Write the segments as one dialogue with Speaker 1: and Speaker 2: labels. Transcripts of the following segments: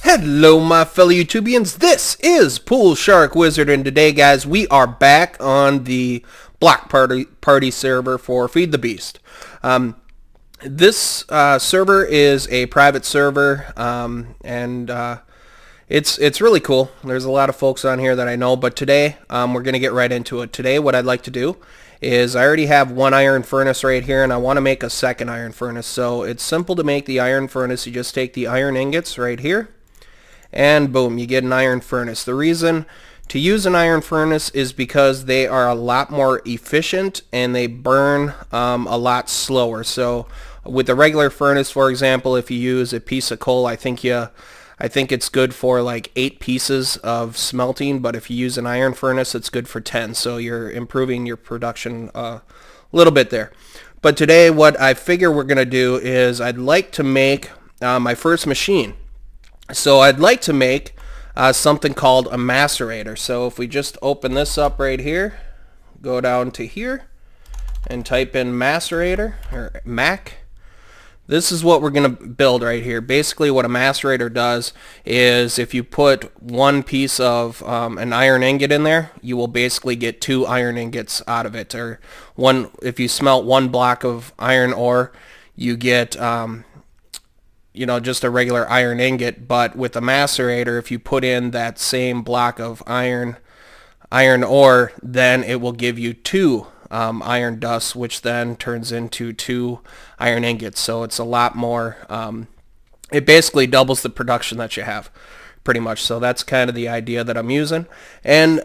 Speaker 1: Hello my fellow YouTubians, this is PoolSharkWizard, and today guys we are back on the block party server for Feed the Beast. This server is a private server, and it's really cool. There's a lot of folks on here that I know, but today we're going to get right into it. Today what I'd like to do is I already have one iron furnace right here, and I want to make a second iron furnace. So it's simple to make the iron furnace. You just take the iron ingots right here, and boom, you get an iron furnace. The reason to use an iron furnace is because they are a lot more efficient and they burn a lot slower. So with a regular furnace, for example, if you use a piece of coal, I think it's good for like 8 pieces of smelting, but if you use an iron furnace, it's good for 10. So you're improving your production a little bit there. But today what I figure we're going to do is I'd like to make my first machine. So I'd like to make something called a macerator. So if we just open this up right here, go down to here and type in macerator or Mac, this is what we're going to build right here. Basically what a macerator does is if you put one piece of an iron ingot in there, you will basically get 2 iron ingots out of it. Or one, if you smelt 1 block of iron ore, you get just a regular iron ingot. But with a macerator, if you put in that same block of iron ore, then it will give you 2 iron dust, which then turns into 2 iron ingots. So it's a lot more, it basically doubles the production that you have pretty much. So that's kind of the idea that I'm using. And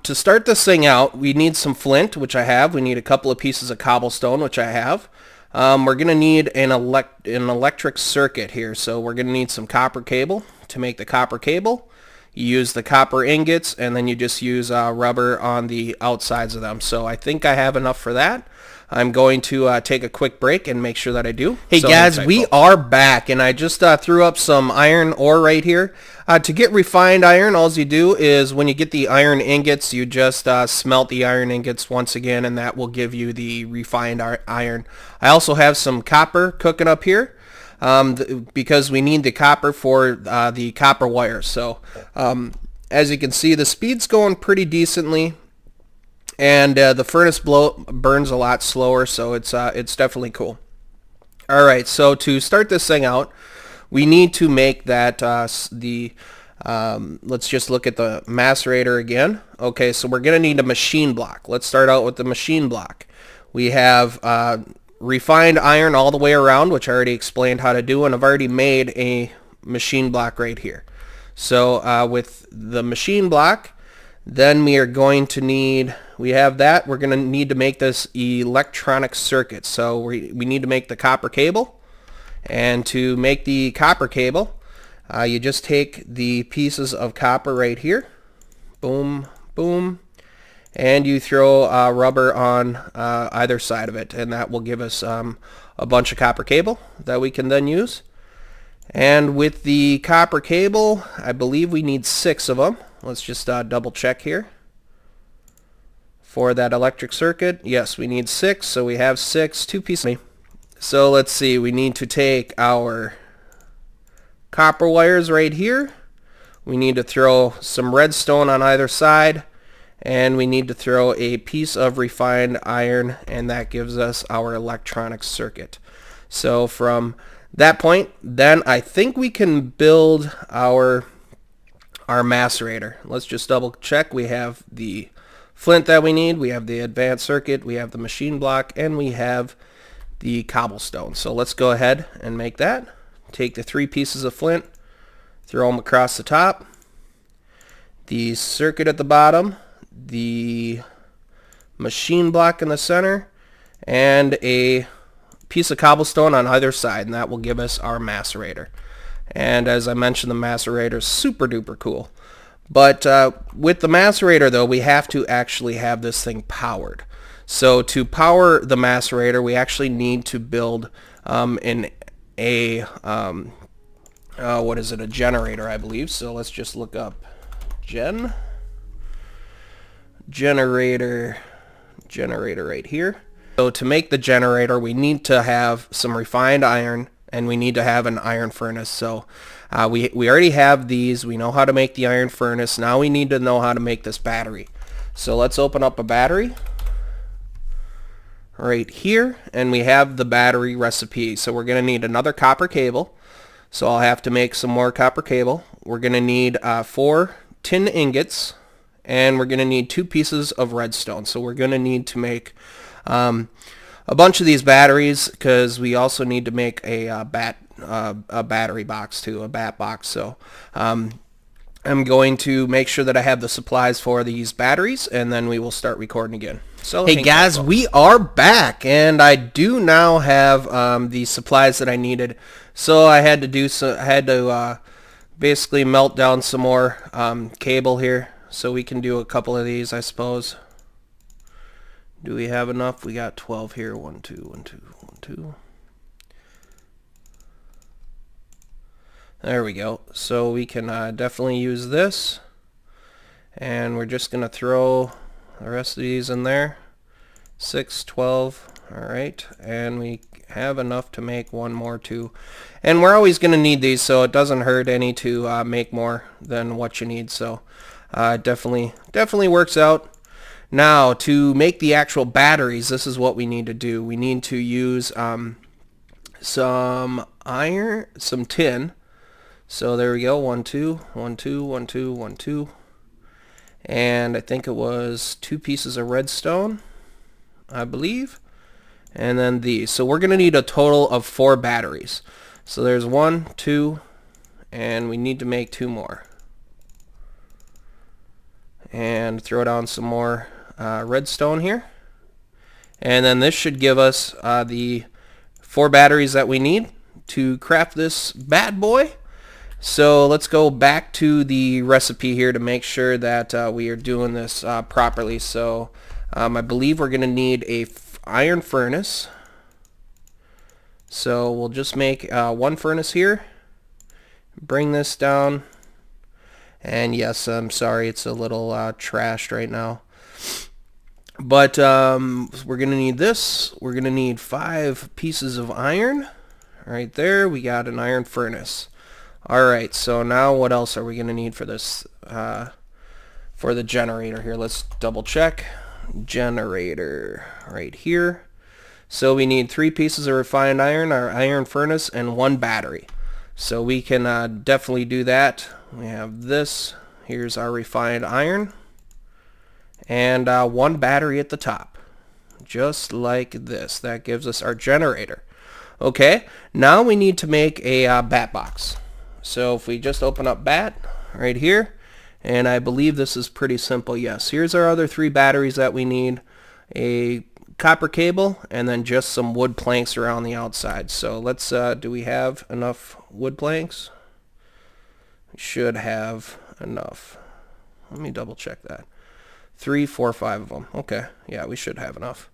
Speaker 1: to start this thing out, we need some flint, which I have. We need a couple of pieces of cobblestone, which I have. We're going to need an electric circuit here. So we're going to need some copper cable. To make the copper cable, you use the copper ingots, and then you just use rubber on the outsides of them. So I think I have enough for that. I'm going to take a quick break and make sure that I do. Hey guys, we are back, and I just threw up some iron ore right here. To get refined iron, all you do is when you get the iron ingots, you just smelt the iron ingots once again, and that will give you the refined iron. I also have some copper cooking up here because we need the copper for the copper wires. So as you can see, the speed's going pretty decently. And the furnace burns a lot slower, so it's definitely cool. All right, so to start this thing out, we need to make that let's just look at the macerator again. Okay, so we're going to need a machine block. Let's start out with the machine block. We have refined iron all the way around, which I already explained how to do, and I've already made a machine block right here. So with the machine block, then we are going to need, we're going to need to make this electronic circuit. So we need to make the copper cable. And to make the copper cable, you just take the pieces of copper right here. Boom, boom. And you throw rubber on either side of it. And that will give us a bunch of copper cable that we can then use. And with the copper cable, I believe we need 6 of them. Let's just double check here. For that electric circuit, yes, we need 6, so we have 6, 2 pieces. So let's see, we need to take our copper wires right here. We need to throw some redstone on either side, and we need to throw a piece of refined iron, and that gives us our electronic circuit. So from that point, then I think we can build our macerator. Let's just double check. We have the flint that we need, we have the advanced circuit, we have the machine block, and we have the cobblestone. So let's go ahead and make that. Take the 3 pieces of flint, throw them across the top, the circuit at the bottom, the machine block in the center, and a piece of cobblestone on either side, and that will give us our macerator. And as I mentioned, the macerator is super duper cool. But with the macerator, though, we have to actually have this thing powered. So to power the macerator, we actually need to build a generator, I believe. So let's just look up generator right here. So to make the generator, we need to have some refined iron, and we need to have an iron furnace. So we already have these. We know how to make the iron furnace. Now we need to know how to make this battery. So let's open up a battery right here, and we have the battery recipe. So we're going to need another copper cable. So I'll have to make some more copper cable. We're going to need 4 tin ingots, and we're going to need 2 pieces of redstone. So we're going to need to make a bunch of these batteries, because we also need to make a battery box too, a BatBox. So I'm going to make sure that I have the supplies for these batteries, and then we will start recording again. So hey guys, we are back, and I do now have the supplies that I needed. So I had to basically melt down some more cable here, so we can do a couple of these, I suppose. Do we have enough? We got 12 here. 1, 2, 1, 2, 1, 2. There we go. So we can definitely use this, and we're just going to throw the rest of these in there. 6, 12. Alright, and we have enough to make one more too. And we're always going to need these, so it doesn't hurt any to make more than what you need. So definitely works out. Now, to make the actual batteries, this is what we need to do. We need to use some iron, some tin. So there we go. 1, 2, 1, 2, 1, 2, 1, 2. And I think it was 2 pieces of redstone, I believe. And then these. So we're going to need a total of 4 batteries. So there's 1, 2, and we need to make 2 more. And throw down some more redstone here. And then this should give us the 4 batteries that we need to craft this bad boy. So let's go back to the recipe here to make sure that we are doing this properly. So I believe we're going to need a iron furnace. So we'll just make 1 furnace here. Bring this down. And yes, I'm sorry, it's a little trashed right now. But we're going to need this. We're going to need 5 pieces of iron. Right there, we got an iron furnace. Alright, so now what else are we going to need for this, for the generator here? Let's double check. Generator right here. So we need 3 pieces of refined iron, our iron furnace, and 1 battery. So we can definitely do that. We have this. Here's our refined iron. And 1 battery at the top. Just like this. That gives us our generator. Okay, now we need to make a BatBox. So if we just open up Bat right here, and I believe this is pretty simple. Yes, here's our other 3 batteries that we need. A copper cable, and then just some wood planks around the outside. So let's, do we have enough wood planks? We should have enough. Let me double check that. 3, 4, 5 of them. Okay, yeah, we should have enough.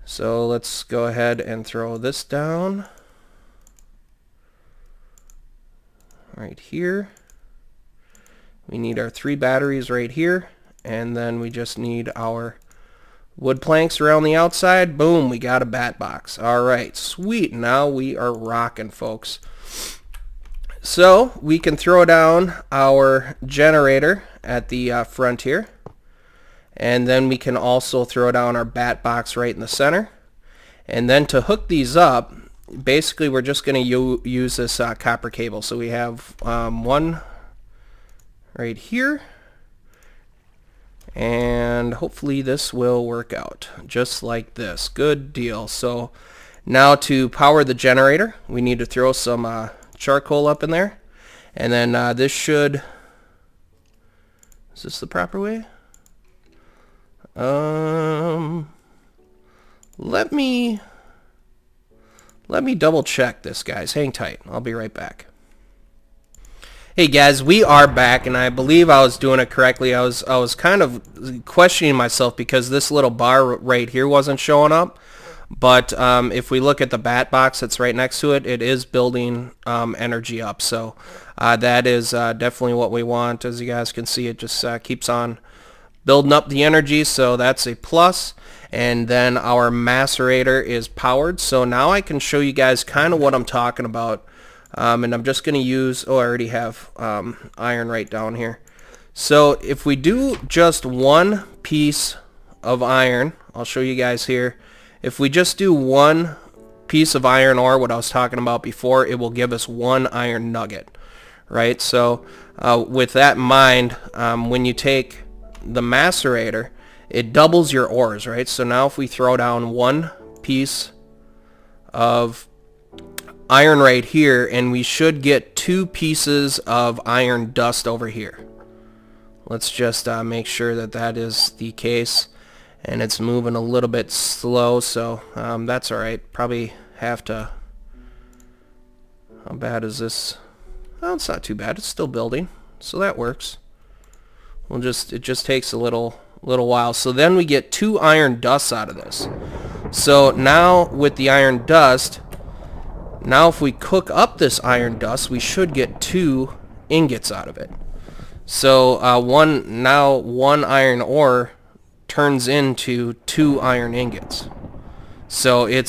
Speaker 1: So let's go ahead and throw this down right here. We need our 3 batteries right here, and then we just need our wood planks around the outside. Boom, we got a BatBox. Alright, sweet. Now we are rocking, folks. So we can throw down our generator at the front here. And then we can also throw down our BatBox right in the center. And then to hook these up, basically we're just going to use this copper cable. So we have 1 right here. And hopefully this will work out just like this. Good deal. So now to power the generator, we need to throw some charcoal up in there. And then this should... Is this the proper way? Let me double check this, guys. Hang tight. I'll be right back. Hey guys, we are back, and I believe I was doing it correctly. I was kind of questioning myself because this little bar right here wasn't showing up. But if we look at the BatBox that's right next to it, it is building energy up. So that is definitely what we want. As you guys can see, it just keeps on building up the energy, so that's a plus. And then our macerator is powered. So now I can show you guys kind of what I'm talking about. And I'm just going to use, I already have iron right down here. So if we do just one piece of iron, I'll show you guys here. If we just do one piece of iron ore, what I was talking about before, it will give us one iron nugget, right? So with that in mind, when you take the macerator, it doubles your ores, right? So now if we throw down one piece of iron right here, and we should get 2 pieces of iron dust over here. Let's just make sure that that is the case. And it's moving a little bit slow, so that's alright. Probably have to... How bad is this? Oh, it's not too bad. It's still building, so that works. It just takes a little while. So then we get 2 iron dusts out of this. So now with the iron dust, now if we cook up this iron dust, we should get 2 ingots out of it. So one iron ore turns into 2 iron ingots. So it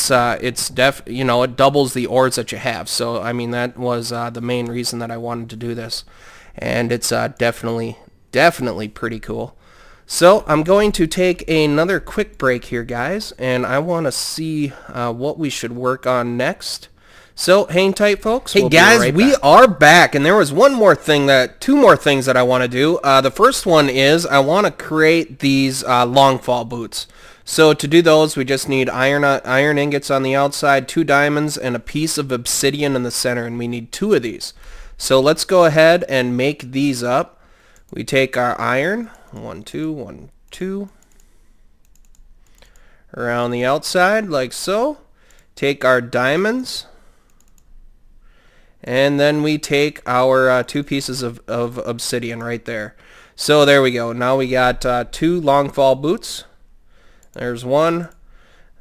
Speaker 1: doubles the ores that you have. So I mean, that was the main reason that I wanted to do this, and it's definitely pretty cool. So I'm going to take another quick break here, guys, and I want to see what we should work on next. So hang tight, folks. Hey, guys, we are back, and there was two more things that I want to do. The first one is I want to create these long fall boots. So to do those, we just need iron ingots on the outside, 2 diamonds, and a piece of obsidian in the center, and we need 2 of these. So let's go ahead and make these up. We take our iron, 1, 2, 1, 2, around the outside like so. Take our diamonds. And then we take our 2 pieces of obsidian right there. So there we go. Now we got 2 long fall boots. There's 1.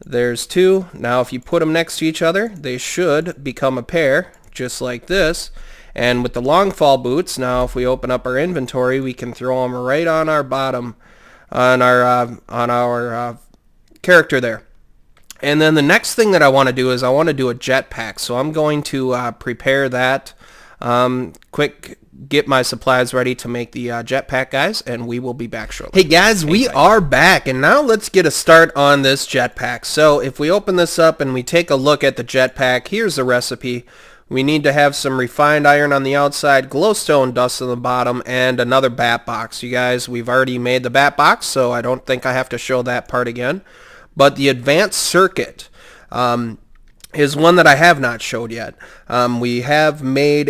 Speaker 1: There's 2. Now if you put them next to each other, they should become a pair, just like this. And with the long fall boots, now if we open up our inventory, we can throw them right on our bottom, on our character there. And then the next thing that I want to do is I want to do a jetpack. So I'm going to prepare that. Quick, get my supplies ready to make the jetpack, guys, and we will be back shortly. Hey, guys, we are back, and now let's get a start on this jetpack. So if we open this up and we take a look at the jetpack, here's the recipe. We need to have some refined iron on the outside, glowstone dust on the bottom, and another BatBox. You guys, we've already made the BatBox, so I don't think I have to show that part again. But the advanced circuit is one that I have not showed yet. We have made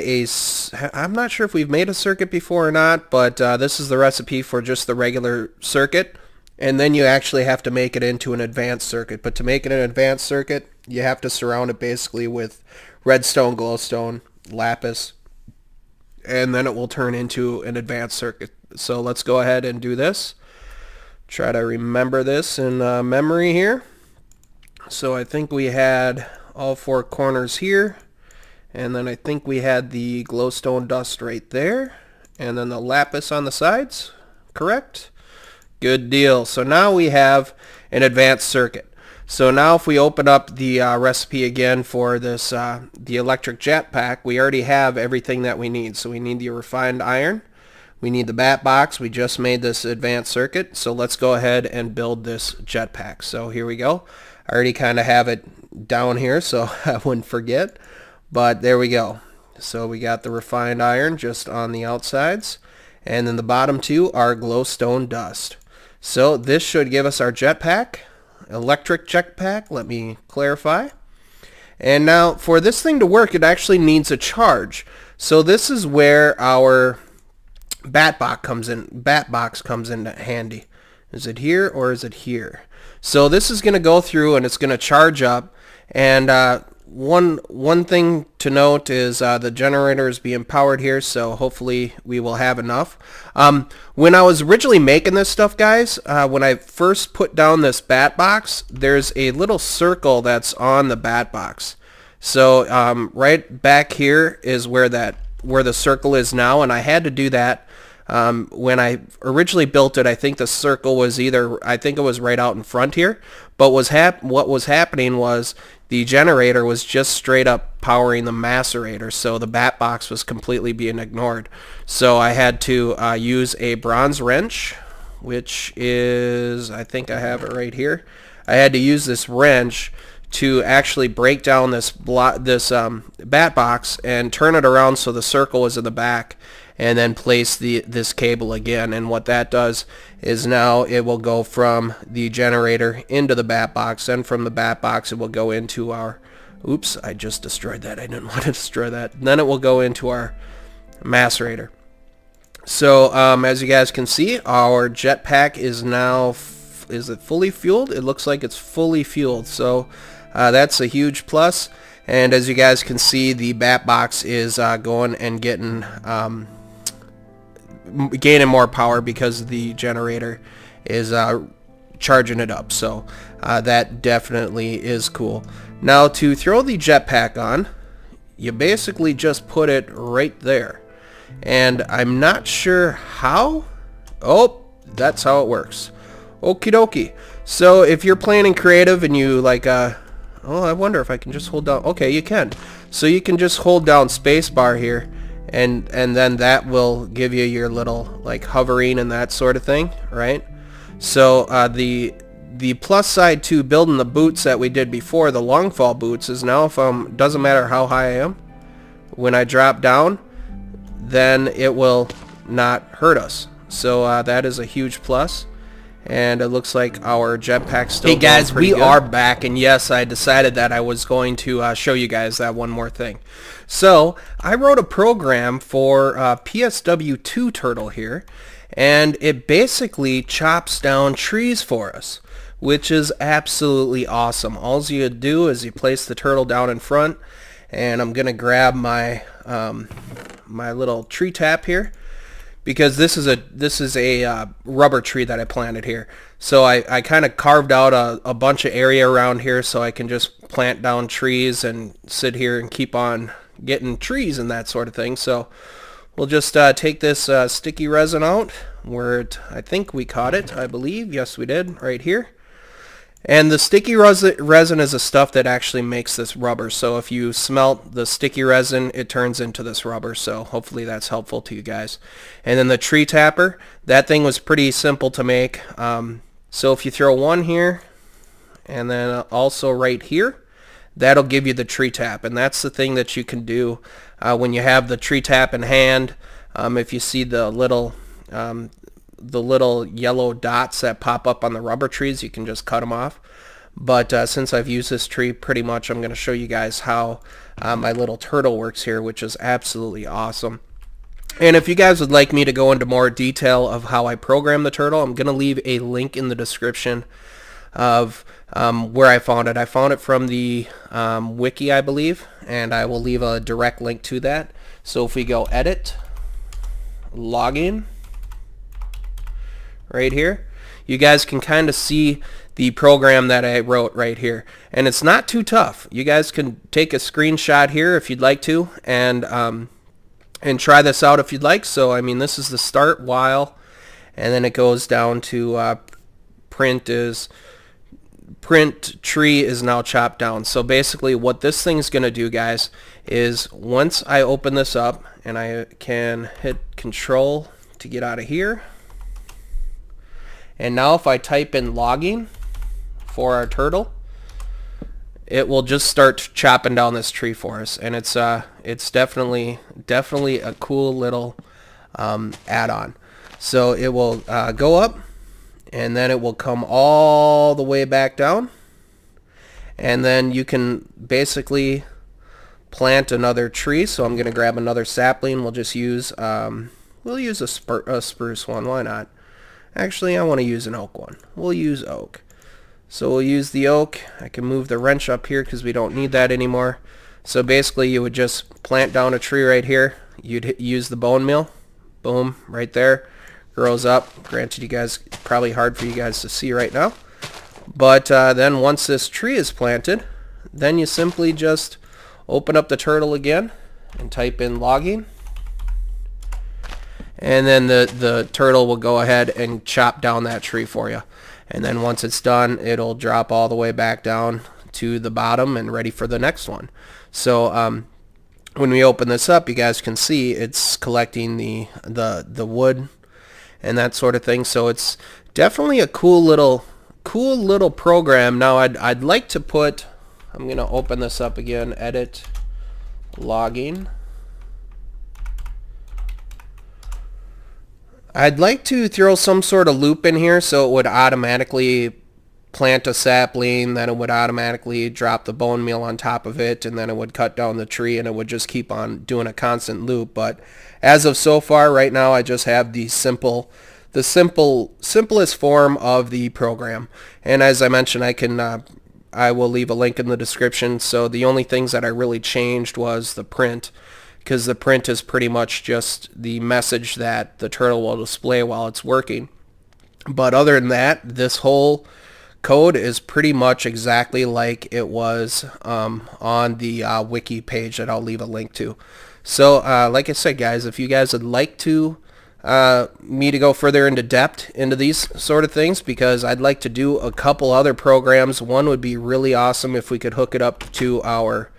Speaker 1: I'm not sure if we've made a circuit before or not, but this is the recipe for just the regular circuit. And then you actually have to make it into an advanced circuit. But to make it an advanced circuit, you have to surround it basically with redstone, glowstone, lapis, and then it will turn into an advanced circuit. So let's go ahead and do this. Try to remember this in memory here. So I think we had all 4 corners here, and then I think we had the glowstone dust right there, and then the lapis on the sides, correct? Good deal. So now we have an advanced circuit. So now if we open up the recipe again for this the electric jetpack, we already have everything that we need. So we need the refined iron. We need the BatBox. We just made this advanced circuit, so let's go ahead and build this jetpack. So here we go. I already kind of have it down here so I wouldn't forget, but there we go. So we got the refined iron just on the outsides, and then the bottom 2 are glowstone dust. So this should give us our jetpack, electric jetpack, let me clarify. And now for this thing to work, it actually needs a charge. So this is where our BatBox comes in handy. Is it here or is it here? So this is going to go through and it's going to charge up. And one thing to note is the generator is being powered here, so hopefully we will have enough. When I was originally making this stuff, guys, when I first put down this BatBox, there's a little circle that's on the BatBox. So right back here is where the circle is now, and I had to do that When I originally built it, I think the circle was I think it was right out in front here, but what was happening was the generator was just straight up powering the macerator, so the BatBox was completely being ignored. So I had to use a bronze wrench, which is, I think I have it right here. I had to use this wrench to actually break down this BatBox and turn it around so the circle is in the back, and then place this cable again. And what that does is now it will go from the generator into the BatBox, and from the BatBox it will go into our, oops, I just destroyed that. I didn't want to destroy that. And then it will go into our macerator. So as you guys can see, our jetpack is now, is it fully fueled? It looks like it's fully fueled. So that's a huge plus. And as you guys can see, the BatBox is going and gaining more power because the generator is charging it up. So that definitely is cool. Now to throw the jetpack on, you basically just put it right there. And I'm not sure how. Oh, that's how it works. Okie dokie. So if you're playing in creative and you like, oh, I wonder if I can just hold down. Okay, you can. So you can just hold down spacebar here, and then that will give you your little like hovering and that sort of thing, right? So the plus side to building the boots that we did before, the long fall boots, is now if doesn't matter how high I am, when I drop down, then it will not hurt us. So that is a huge plus. And it looks like our jetpack's still going pretty good. Hey guys, we are back, and yes, I decided that I was going to show you guys that one more thing. So I wrote a program for PSW 2 turtle here, and it basically chops down trees for us, which is absolutely awesome. All you do is you place the turtle down in front, and I'm gonna grab my my little tree tap here, because this is a rubber tree that I planted here. So I kind of carved out a bunch of area around here so I can just plant down trees and sit here and keep on getting trees and that sort of thing. So we'll just take this sticky resin out where I think we caught it, I believe. Yes, we did, right here. And the sticky resin is the stuff that actually makes this rubber. So if you smelt the sticky resin, it turns into this rubber. So hopefully that's helpful to you guys. And then the tree tapper, that thing was pretty simple to make. So if you throw one here, and then also right here, that'll give you the tree tap. And that's the thing that you can do when you have the tree tap in hand. If you see the little yellow dots that pop up on the rubber trees, you can just cut them off. But since I've used this tree pretty much, I'm going to show you guys how my little turtle works here, which is absolutely awesome. And if you guys would like me to go into more detail of how I program the turtle, I'm going to leave a link in the description of where I found it. I found it from the wiki, I believe, and I will leave a direct link to that. So if we go edit, login, right here, you guys can kind of see the program that I wrote right here, and it's not too tough. You guys can take a screenshot here if you'd like to, and try this out if you'd like. So I mean, this is the start while, and then it goes down to print tree is now chopped down. So basically what this thing's going to do, guys, is once I open this up, and I can hit control to get out of here, and now if I type in logging for our turtle, it will just start chopping down this tree for us. And it's definitely a cool little add-on. So it will go up, and then it will come all the way back down, and then you can basically plant another tree. So I'm going to grab another sapling. We'll just use we'll use a spruce one. Why not? Actually, I want to use an oak one. We'll use oak. So we'll use the oak. I can move the wrench up here because we don't need that anymore. So basically you would just plant down a tree right here. You'd use the bone meal. Boom, right there. Grows up. Granted, you guys, probably hard for you guys to see right now. But then once this tree is planted, then you simply just open up the turtle again and type in logging. and then the turtle will go ahead and chop down that tree for you. And then once it's done, it'll drop all the way back down to the bottom and ready for the next one. So when we open this up, you guys can see it's collecting the wood and that sort of thing. So it's definitely a cool little program. Now I'd like to put, I'm gonna open this up again, edit, logging. I'd like to throw some sort of loop in here so it would automatically plant a sapling, then it would automatically drop the bone meal on top of it, and then it would cut down the tree, and it would just keep on doing a constant loop. But as of so far, right now, I just have the simplest form of the program. And as I mentioned, I will leave a link in the description. So the only things that I really changed was the print, because the print is pretty much just the message that the turtle will display while it's working. But other than that, this whole code is pretty much exactly like it was on the wiki page that I'll leave a link to. So like I said, guys, if you guys would like to me to go further into depth into these sort of things, because I'd like to do a couple other programs. One would be really awesome if we could hook it up to our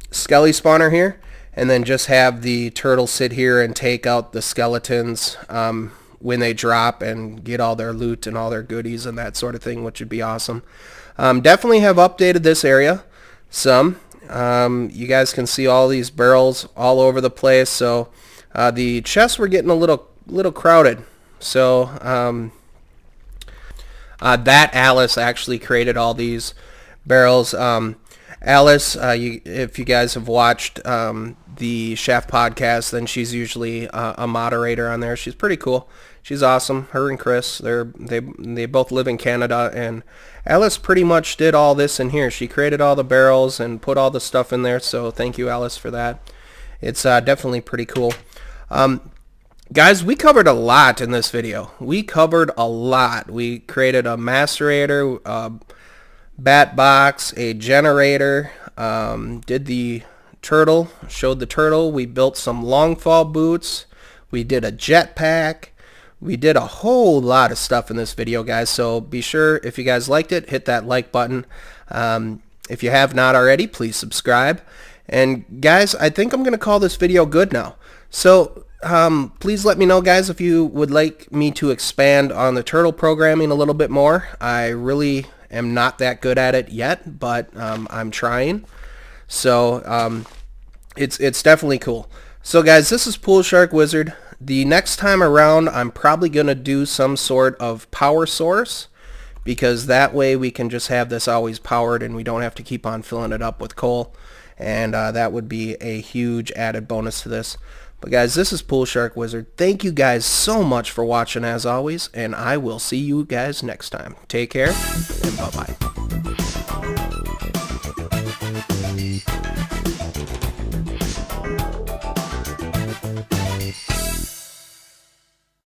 Speaker 1: skelly spawner here, and then just have the turtle sit here and take out the skeletons when they drop and get all their loot and all their goodies and that sort of thing, which would be awesome. Definitely have updated this area some. You guys can see all these barrels all over the place. So the chests were getting a little crowded. So that Alice actually created all these barrels. Alice, if you guys have watched the Shaft Podcast, then she's usually a moderator on there. She's pretty cool. She's awesome. Her and Chris, they both live in Canada, and Alice pretty much did all this in here. She created all the barrels and put all the stuff in there, so thank you, Alice, for that. It's definitely pretty cool. Guys, we covered a lot in this video. We covered a lot. We created a macerator, BatBox, a generator, did the turtle, showed the turtle. We built some long fall boots. We did a jetpack. We did a whole lot of stuff in this video, guys. So be sure, if you guys liked it, hit that like button. If you have not already, please subscribe. And guys, I think I'm going to call this video good now. So please let me know, guys, if you would like me to expand on the turtle programming a little bit more. I really am not that good at it yet, but I'm trying. So it's definitely cool. So guys, this is PoolSharkWizard. The next time around, I'm probably going to do some sort of power source, because that way we can just have this always powered and we don't have to keep on filling it up with coal. And that would be a huge added bonus to this. But guys, this is PoolSharkWizard. Thank you guys so much for watching as always, and I will see you guys next time. Take care, and bye-bye.